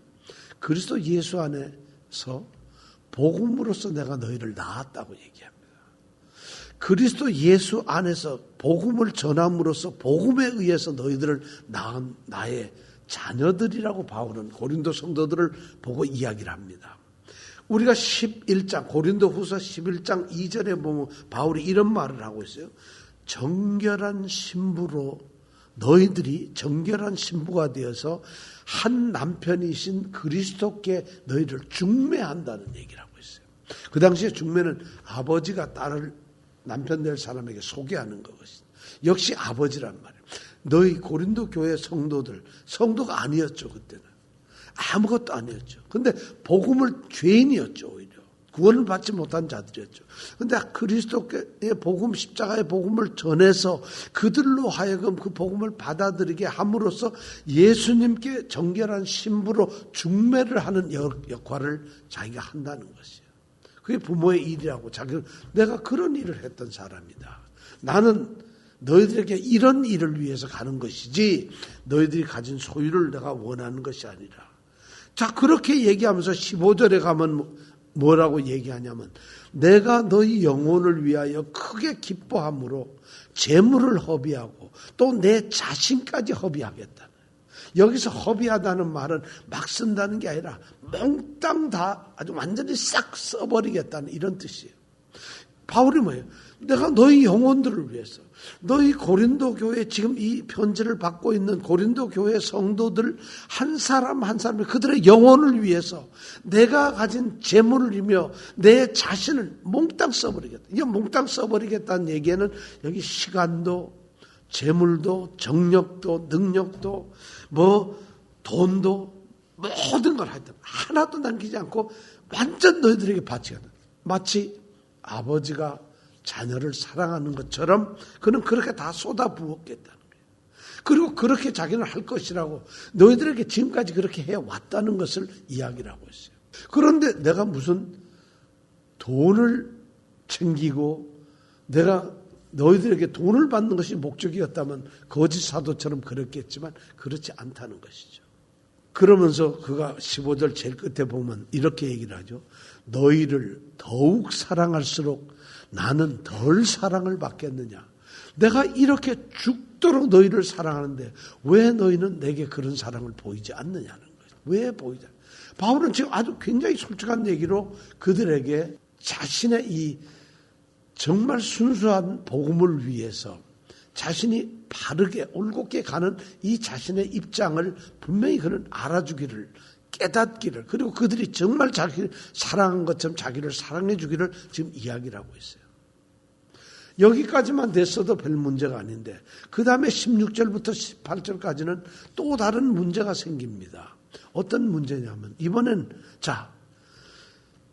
그리스도 예수 안에서 복음으로써 내가 너희를 낳았다고 얘기합니다. 그리스도 예수 안에서 복음을 전함으로써 복음에 의해서 너희들을 낳은 나의 자녀들이라고 바울은 고린도 성도들을 보고 이야기를 합니다. 우리가 11장 고린도후서 11장 2절에 보면 바울이 이런 말을 하고 있어요. 정결한 신부로 너희들이 정결한 신부가 되어서 한 남편이신 그리스도께 너희를 중매한다는 얘기를 하고 있어요. 그 당시에 중매는 아버지가 딸을 남편 될 사람에게 소개하는 것이죠. 역시 아버지란 말이에요. 너희 고린도 교회 성도가 아니었죠. 그때는 아무것도 아니었죠. 근데 복음을 죄인이었죠. 오히려 구원을 받지 못한 자들이었죠. 근데 그리스도의 복음, 십자가의 복음을 전해서 그들로 하여금 그 복음을 받아들이게 함으로써 예수님께 정결한 신부로 중매를 하는 역할을 자기가 한다는 것이에요. 그게 부모의 일이라고 내가 그런 일을 했던 사람이다. 나는 너희들에게 이런 일을 위해서 가는 것이지 너희들이 가진 소유를 내가 원하는 것이 아니라. 자, 그렇게 얘기하면서 15절에 가면 뭐라고 얘기하냐면 내가 너희 영혼을 위하여 크게 기뻐함으로 재물을 허비하고 또 내 자신까지 허비하겠다. 여기서 허비하다는 말은 막 쓴다는 게 아니라 몽땅 다 아주 완전히 싹 써버리겠다는 이런 뜻이에요. 바울이 뭐예요? 내가 너희 영혼들을 위해서, 너희 고린도 교회 지금 이 편지를 받고 있는 고린도 교회 성도들 한 사람 한 사람 그들의 영혼을 위해서 내가 가진 재물이며 내 자신을 몽땅 써버리겠다. 이게 몽땅 써버리겠다는 얘기에는 여기 시간도 재물도 정력도 능력도 돈도 모든 걸 하여튼 하나도 남기지 않고 완전 너희들에게 바치겠다. 마치 아버지가 자녀를 사랑하는 것처럼 그는 그렇게 다 쏟아부었겠다는 거예요. 그리고 그렇게 자기는 할 것이라고 너희들에게 지금까지 그렇게 해왔다는 것을 이야기를 하고 있어요. 그런데 내가 무슨 돈을 챙기고 내가 너희들에게 돈을 받는 것이 목적이었다면 거짓 사도처럼 그랬겠지만 그렇지 않다는 것이죠. 그러면서 그가 15절 제일 끝에 보면 이렇게 얘기를 하죠. 너희를 더욱 사랑할수록 나는 덜 사랑을 받겠느냐. 내가 이렇게 죽도록 너희를 사랑하는데 왜 너희는 내게 그런 사랑을 보이지 않느냐는 거죠. 왜 보이지 않느냐. 바울은 지금 아주 굉장히 솔직한 얘기로 그들에게 자신의 이 정말 순수한 복음을 위해서 자신이 바르게 올곧게 가는 이 자신의 입장을 분명히 그는 알아주기를 깨닫기를 그리고 그들이 정말 자기를 사랑한 것처럼 자기를 사랑해 주기를 지금 이야기를 하고 있어요. 여기까지만 됐어도 별 문제가 아닌데 그 다음에 16절부터 18절까지는 또 다른 문제가 생깁니다. 어떤 문제냐면 이번엔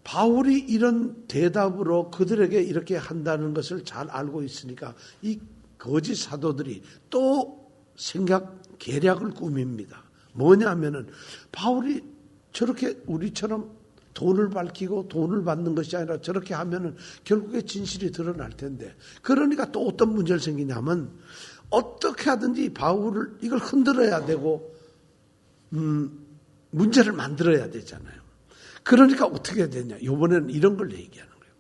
바울이 이런 대답으로 그들에게 이렇게 한다는 것을 잘 알고 있으니까 이 거짓 사도들이 또 계략을 꾸밉니다. 뭐냐면은 바울이 저렇게 우리처럼 돈을 밝히고 돈을 받는 것이 아니라 저렇게 하면은 결국에 진실이 드러날 텐데 그러니까 또 어떤 문제가 생기냐면 어떻게 하든지 바울을 이걸 흔들어야 되고 문제를 만들어야 되잖아요. 그러니까 어떻게 해야 되냐. 이번에는 이런 걸 얘기하는 거예요.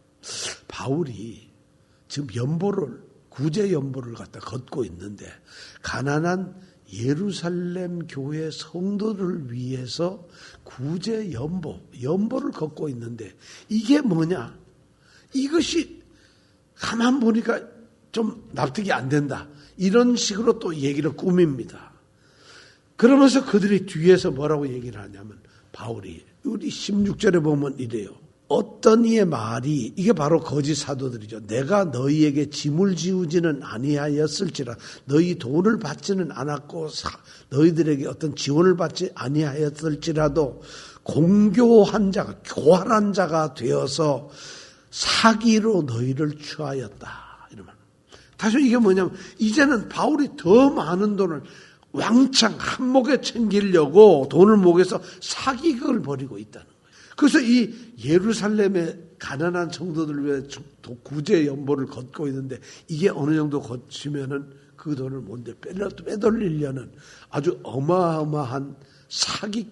바울이 지금 구제 연보를 갖다 걷고 있는데 가난한 예루살렘 교회 성도를 위해서 구제 연보를 걷고 있는데 이게 뭐냐? 이것이 가만 보니까 좀 납득이 안 된다. 이런 식으로 또 얘기를 꾸밉니다. 그러면서 그들이 뒤에서 뭐라고 얘기를 하냐면 바울이 우리 16절에 보면 이래요. 어떤 이의 말이 이게 바로 거짓 사도들이죠. 내가 너희에게 짐을 지우지는 아니하였을지라 너희 돈을 받지는 않았고 너희들에게 어떤 지원을 받지 아니하였을지라도 공교한 자가 교활한 자가 되어서 사기로 너희를 취하였다. 이러면 다시 이게 뭐냐면 이제는 바울이 더 많은 돈을 왕창 한몫에 챙기려고 돈을 모아서 사기극을 벌이고 있다는 거예요. 그래서 이 예루살렘의 가난한 성도들을 위해 구제 연보를 걷고 있는데 이게 어느 정도 거치면은 그 돈을 뭔데 빼돌리려는 아주 어마어마한 사기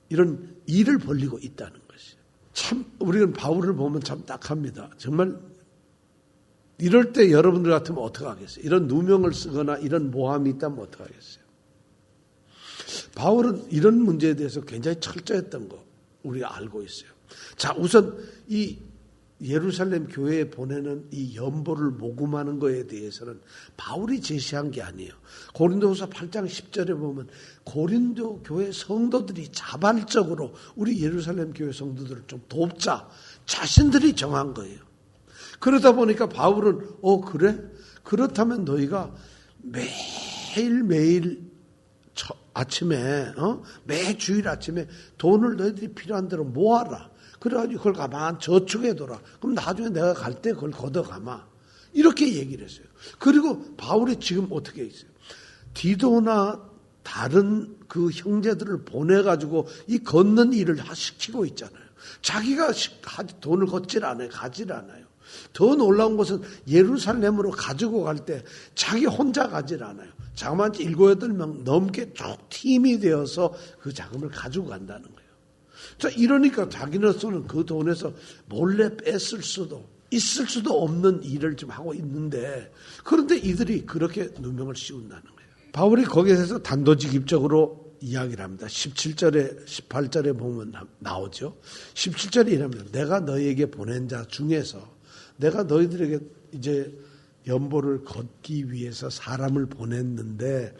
이런 일을 벌이고 있다는 것이에요. 참 우리는 바울을 보면 참 딱합니다. 정말 이럴 때 여러분들 같으면 어떡하겠어요? 이런 누명을 쓰거나 이런 모함이 있다면 어떡하겠어요? 바울은 이런 문제에 대해서 굉장히 철저했던 거 우리가 알고 있어요. 자, 우선 이 예루살렘 교회에 보내는 이 연보를 모금하는 거에 대해서는 바울이 제시한 게 아니에요. 고린도후서 8장 10절에 보면 고린도 교회 성도들이 자발적으로 우리 예루살렘 교회 성도들을 좀 돕자 자신들이 정한 거예요. 그러다 보니까 바울은 그래? 그렇다면 너희가 매일매일 아침에 매주일 아침에 돈을 너희들이 필요한 대로 모아라. 그래가지고 그걸 가만 저축해둬라. 그럼 나중에 내가 갈 때 그걸 걷어가마. 이렇게 얘기를 했어요. 그리고 바울이 지금 어떻게 있어요? 디도나 다른 그 형제들을 보내가지고 이 걷는 일을 시키고 있잖아요. 자기가 돈을 걷질 않아요. 가질 않아요. 더 놀라운 것은 예루살렘으로 가지고 갈 때 자기 혼자 가질 않아요. 자그마한 7, 8명 넘게 쭉 팀이 되어서 그 자금을 가지고 간다는 거예요. 자, 이러니까 자기로서는 그 돈에서 몰래 뺐을 수도 있을 수도 없는 일을 좀 하고 있는데 그런데 이들이 그렇게 누명을 씌운다는 거예요. 바울이 거기에서 단도직입적으로 이야기를 합니다. 17절에 18절에 보면 나오죠. 17절에 이랍니다. 내가 너희에게 보낸 자 중에서 내가 너희들에게 이제 연보를 걷기 위해서 사람을 보냈는데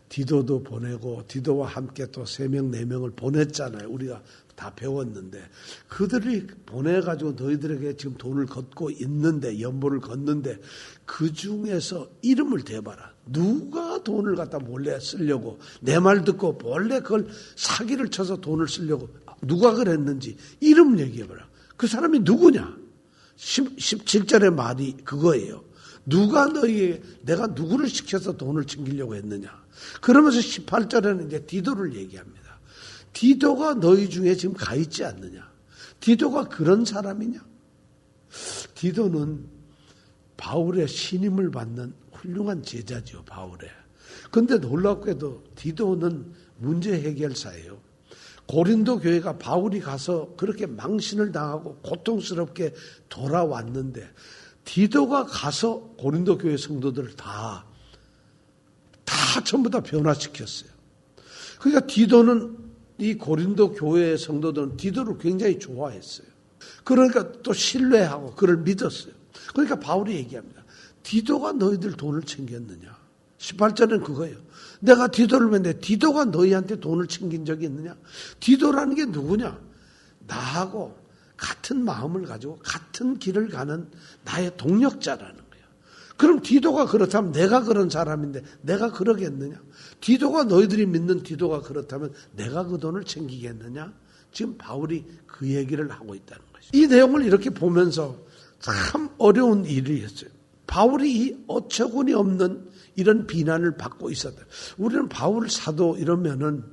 디도도 보내고 디도와 함께 또 3명, 4명을 보냈잖아요. 우리가 다 배웠는데 그들이 보내가지고 너희들에게 지금 돈을 걷고 있는데 연보를 걷는데 그 중에서 이름을 대봐라. 누가 돈을 갖다 몰래 쓰려고 내 말 듣고 몰래 그걸 사기를 쳐서 돈을 쓰려고 누가 그랬는지 이름 얘기해봐라. 그 사람이 누구냐? 17절의 말이 그거예요. 누가 내가 누구를 시켜서 돈을 챙기려고 했느냐. 그러면서 18절에는 이제 디도를 얘기합니다. 디도가 너희 중에 지금 가 있지 않느냐. 디도가 그런 사람이냐. 디도는 바울의 신임을 받는 훌륭한 제자죠. 바울의. 그런데 놀랍게도 디도는 문제 해결사예요. 고린도 교회가 바울이 가서 그렇게 망신을 당하고 고통스럽게 돌아왔는데 디도가 가서 고린도 교회 성도들을 다 전부 다 변화시켰어요. 그러니까 디도는 이 고린도 교회의 성도들은 디도를 굉장히 좋아했어요. 그러니까 또 신뢰하고 그를 믿었어요. 그러니까 바울이 얘기합니다. 디도가 너희들 돈을 챙겼느냐. 18절은 그거예요. 내가 디도를 맺는데 디도가 너희한테 돈을 챙긴 적이 있느냐? 디도라는 게 누구냐? 나하고 같은 마음을 가지고 같은 길을 가는 나의 동력자라는 거예요. 그럼 디도가 그렇다면 내가 그런 사람인데 내가 그러겠느냐? 디도가 너희들이 믿는 디도가 그렇다면 내가 그 돈을 챙기겠느냐? 지금 바울이 그 얘기를 하고 있다는 것이죠. 이 내용을 이렇게 보면서 참 어려운 일이었어요. 바울이 이 어처구니 없는 이런 비난을 받고 있었다. 우리는 바울 사도 이러면은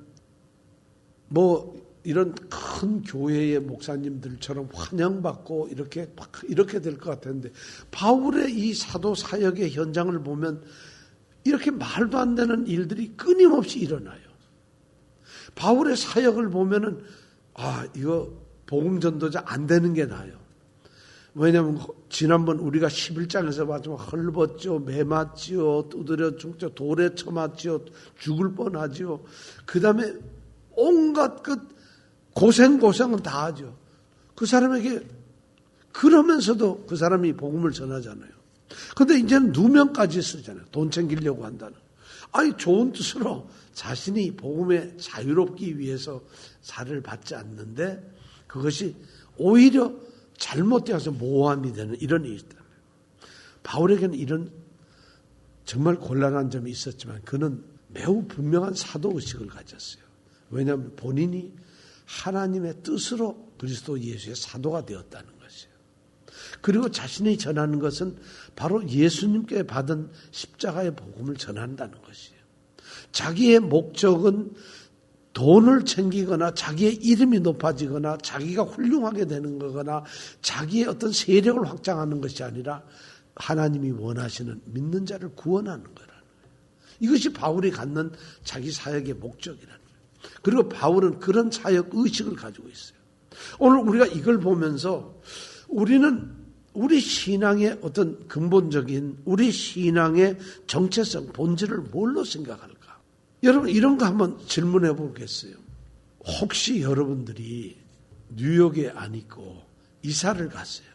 이런 큰 교회의 목사님들처럼 환영받고 이렇게 될 것 같았는데 바울의 이 사도 사역의 현장을 보면 이렇게 말도 안 되는 일들이 끊임없이 일어나요. 바울의 사역을 보면은 이거 복음 전도자 안 되는 게 나아요. 왜냐하면 지난번 우리가 11장에서 봤지만 헐벗지요, 매 맞지요, 두드려 죽죠, 돌에 쳐맞지요, 죽을 뻔하지요. 그 다음에 온갖 고생은 다 하죠. 그 사람에게 그러면서도 그 사람이 복음을 전하잖아요. 그런데 이제는 누명까지 쓰잖아요. 돈 챙기려고 한다는. 좋은 뜻으로 자신이 복음에 자유롭기 위해서 살을 받지 않는데 그것이 오히려 잘못되어서 모함이 되는 이런 일이 있다. 바울에게는 이런 정말 곤란한 점이 있었지만 그는 매우 분명한 사도의식을 가졌어요. 왜냐하면 본인이 하나님의 뜻으로 그리스도 예수의 사도가 되었다는 것이에요. 그리고 자신이 전하는 것은 바로 예수님께 받은 십자가의 복음을 전한다는 것이에요. 자기의 목적은 돈을 챙기거나 자기의 이름이 높아지거나 자기가 훌륭하게 되는 거거나 자기의 어떤 세력을 확장하는 것이 아니라 하나님이 원하시는 믿는 자를 구원하는 거라는 거예요. 이것이 바울이 갖는 자기 사역의 목적이라는 거예요. 그리고 바울은 그런 사역 의식을 가지고 있어요. 오늘 우리가 이걸 보면서 우리는 우리 신앙의 어떤 근본적인 우리 신앙의 정체성, 본질을 뭘로 생각할까? 여러분 이런 거 한번 질문해 보겠어요. 혹시 여러분들이 뉴욕에 안 있고 이사를 갔어요.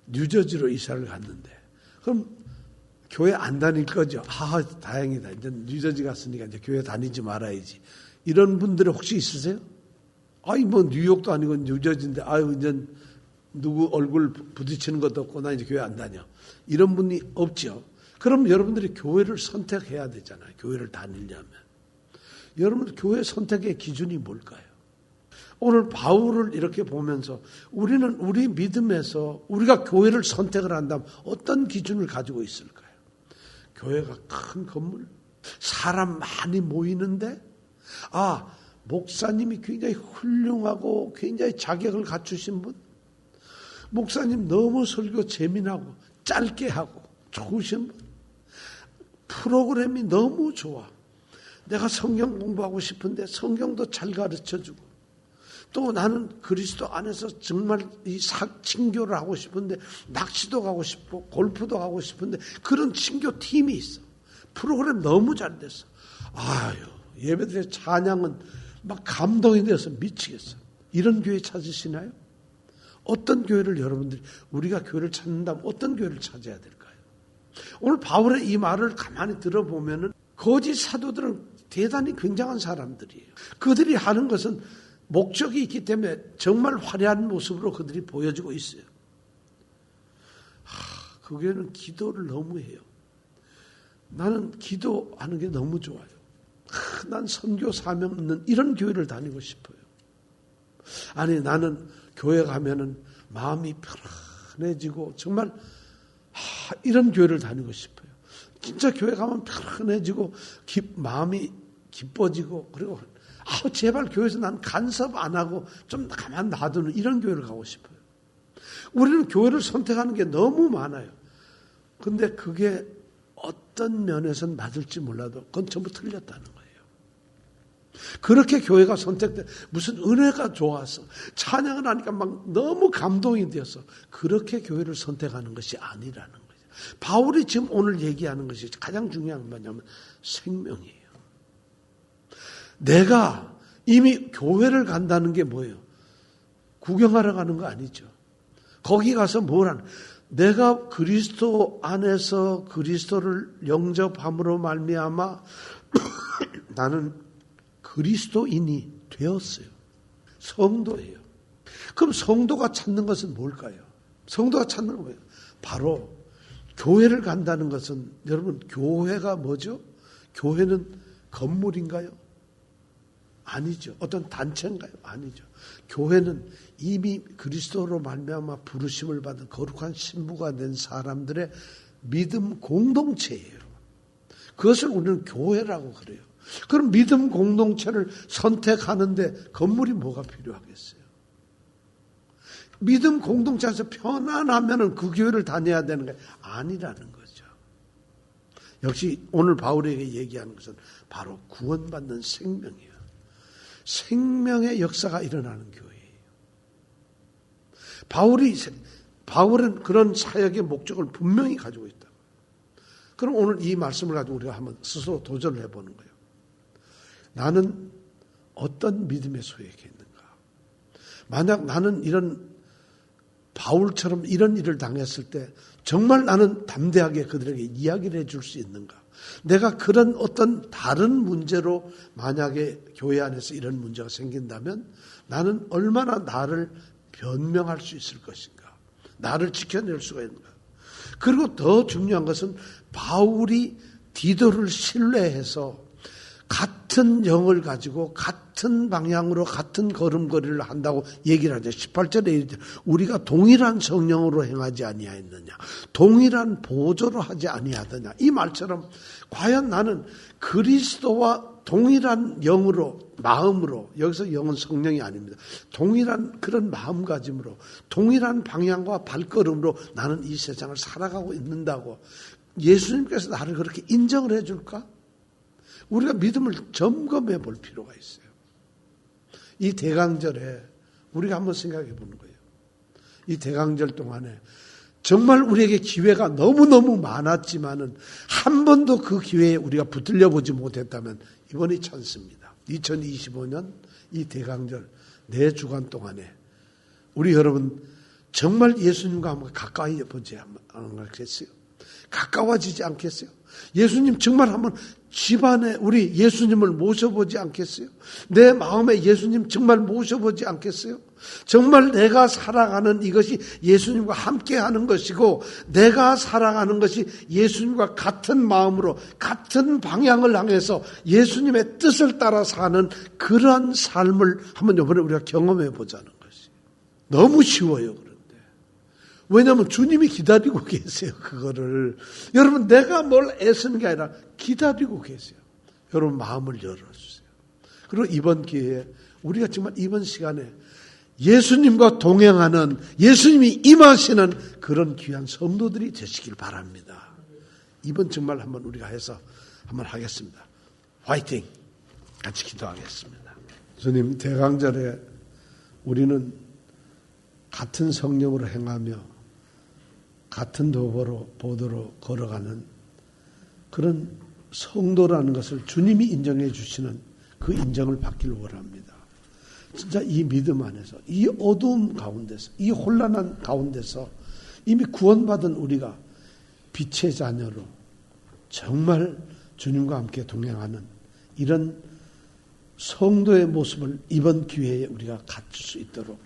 뉴저지로 이사를 갔는데 그럼 교회 안 다닐 거죠? 다행이다. 이제 뉴저지 갔으니까 이제 교회 다니지 말아야지. 이런 분들이 혹시 있으세요? 뉴욕도 아니고 뉴저지인데 이제 누구 얼굴 부딪히는 것도 없고 나 이제 교회 안 다녀. 이런 분이 없죠. 그럼 여러분들이 교회를 선택해야 되잖아요. 교회를 다니려면. 여러분 교회 선택의 기준이 뭘까요? 오늘 바울을 이렇게 보면서 우리는 우리 믿음에서 우리가 교회를 선택을 한다면 어떤 기준을 가지고 있을까요? 교회가 큰 건물, 사람 많이 모이는데 목사님이 굉장히 훌륭하고 굉장히 자격을 갖추신 분, 목사님 너무 설교 재미나고 짧게 하고 좋으신 분, 프로그램이 너무 좋아. 내가 성경 공부하고 싶은데 성경도 잘 가르쳐주고 또 나는 그리스도 안에서 정말 이 친교를 하고 싶은데 낚시도 가고 싶고 골프도 가고 싶은데 그런 친교 팀이 있어. 프로그램 너무 잘 됐어. 예배드린 찬양은 막 감동이 되어서 미치겠어. 이런 교회 찾으시나요? 어떤 교회를 여러분들이 우리가 교회를 찾는다면 어떤 교회를 찾아야 될까요? 오늘 바울의 이 말을 가만히 들어보면은 거짓 사도들은 대단히 굉장한 사람들이에요. 그들이 하는 것은 목적이 있기 때문에 정말 화려한 모습으로 그들이 보여지고 있어요. 그 교회는 기도를 너무 해요. 나는 기도하는 게 너무 좋아요. 난 선교 사명 있는 이런 교회를 다니고 싶어요. 나는 교회 가면은 마음이 편안해지고 정말 이런 교회를 다니고 싶어요. 진짜 교회 가면 편안해지고 마음이 기뻐지고 그리고 제발 교회에서 난 간섭 안 하고 좀 가만 놔두는 이런 교회를 가고 싶어요. 우리는 교회를 선택하는 게 너무 많아요. 근데 그게 어떤 면에서는 맞을지 몰라도 그건 전부 틀렸다는 거예요. 그렇게 교회가 선택돼 무슨 은혜가 좋아서 찬양을 하니까 막 너무 감동이 되어서 그렇게 교회를 선택하는 것이 아니라는 거예요. 바울이 지금 오늘 얘기하는 것이 가장 중요한 건 뭐냐면 생명이에요. 내가 이미 교회를 간다는 게 뭐예요? 구경하러 가는 거 아니죠. 거기 가서 뭘 하는? 내가 그리스도 안에서 그리스도를 영접함으로 말미암아 나는 그리스도인이 되었어요. 성도예요. 그럼 성도가 찾는 것은 뭘까요? 성도가 찾는 건 뭐예요? 바로 교회를 간다는 것은 여러분 교회가 뭐죠? 교회는 건물인가요? 아니죠. 어떤 단체인가요? 아니죠. 교회는 이미 그리스도로 말미암아 부르심을 받은 거룩한 신부가 된 사람들의 믿음 공동체예요. 그것을 우리는 교회라고 그래요. 그럼 믿음 공동체를 선택하는데 건물이 뭐가 필요하겠어요? 믿음 공동체에서 편안하면 그 교회를 다녀야 되는 게 아니라는 거죠. 역시 오늘 바울에게 얘기하는 것은 바로 구원받는 생명이에요. 생명의 역사가 일어나는 교회예요. 바울은 그런 사역의 목적을 분명히 가지고 있다. 그럼 오늘 이 말씀을 가지고 우리가 한번 스스로 도전을 해보는 거예요. 나는 어떤 믿음의 소유에 있는가? 만약 나는 이런 바울처럼 이런 일을 당했을 때 정말 나는 담대하게 그들에게 이야기를 해줄 수 있는가? 내가 그런 어떤 다른 문제로 만약에 교회 안에서 이런 문제가 생긴다면 나는 얼마나 나를 변명할 수 있을 것인가? 나를 지켜낼 수가 있는가? 그리고 더 중요한 것은 바울이 디도를 신뢰해서 같은 영을 가지고 같은 방향으로 같은 걸음걸이를 한다고 얘기를 하죠. 18절에 우리가 동일한 성령으로 행하지 아니하였느냐, 동일한 보조로 하지 아니하더냐. 이 말처럼 과연 나는 그리스도와 동일한 영으로, 마음으로, 여기서 영은 성령이 아닙니다. 동일한 그런 마음가짐으로, 동일한 방향과 발걸음으로 나는 이 세상을 살아가고 있는다고 예수님께서 나를 그렇게 인정을 해줄까? 우리가 믿음을 점검해 볼 필요가 있어요. 이 대강절에 우리가 한번 생각해 보는 거예요. 이 대강절 동안에 정말 우리에게 기회가 너무너무 많았지만은 한 번도 그 기회에 우리가 붙들려 보지 못했다면 이번이 찬스입니다. 2025년 이 대강절 4주간 동안에 우리 여러분 정말 예수님과 한번 가까이 보지 않겠어요? 가까워지지 않겠어요? 예수님 정말 한번 집안에 우리 예수님을 모셔보지 않겠어요? 내 마음에 예수님 정말 모셔보지 않겠어요? 정말 내가 살아가는 이것이 예수님과 함께하는 것이고 내가 살아가는 것이 예수님과 같은 마음으로 같은 방향을 향해서 예수님의 뜻을 따라 사는 그러한 삶을 한번 이번에 우리가 경험해 보자는 것이 너무 쉬워요. 왜냐하면 주님이 기다리고 계세요. 그거를 여러분 내가 뭘 애쓰는 게 아니라 기다리고 계세요. 여러분 마음을 열어주세요. 그리고 이번 기회에 우리가 정말 이번 시간에 예수님과 동행하는 예수님이 임하시는 그런 귀한 성도들이 되시길 바랍니다. 이번 정말 한번 우리가 해서 한번 하겠습니다. 화이팅! 같이 기도하겠습니다. 주님 대강절에 우리는 같은 성령으로 행하며 같은 보도로 걸어가는 그런 성도라는 것을 주님이 인정해 주시는 그 인정을 받기를 원합니다. 진짜 이 믿음 안에서, 이 어두움 가운데서, 이 혼란한 가운데서 이미 구원받은 우리가 빛의 자녀로 정말 주님과 함께 동행하는 이런 성도의 모습을 이번 기회에 우리가 갖출 수 있도록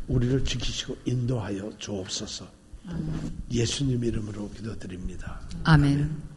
우리를 지키시고 인도하여 주옵소서. 예수님 이름으로 기도드립니다. 아멘.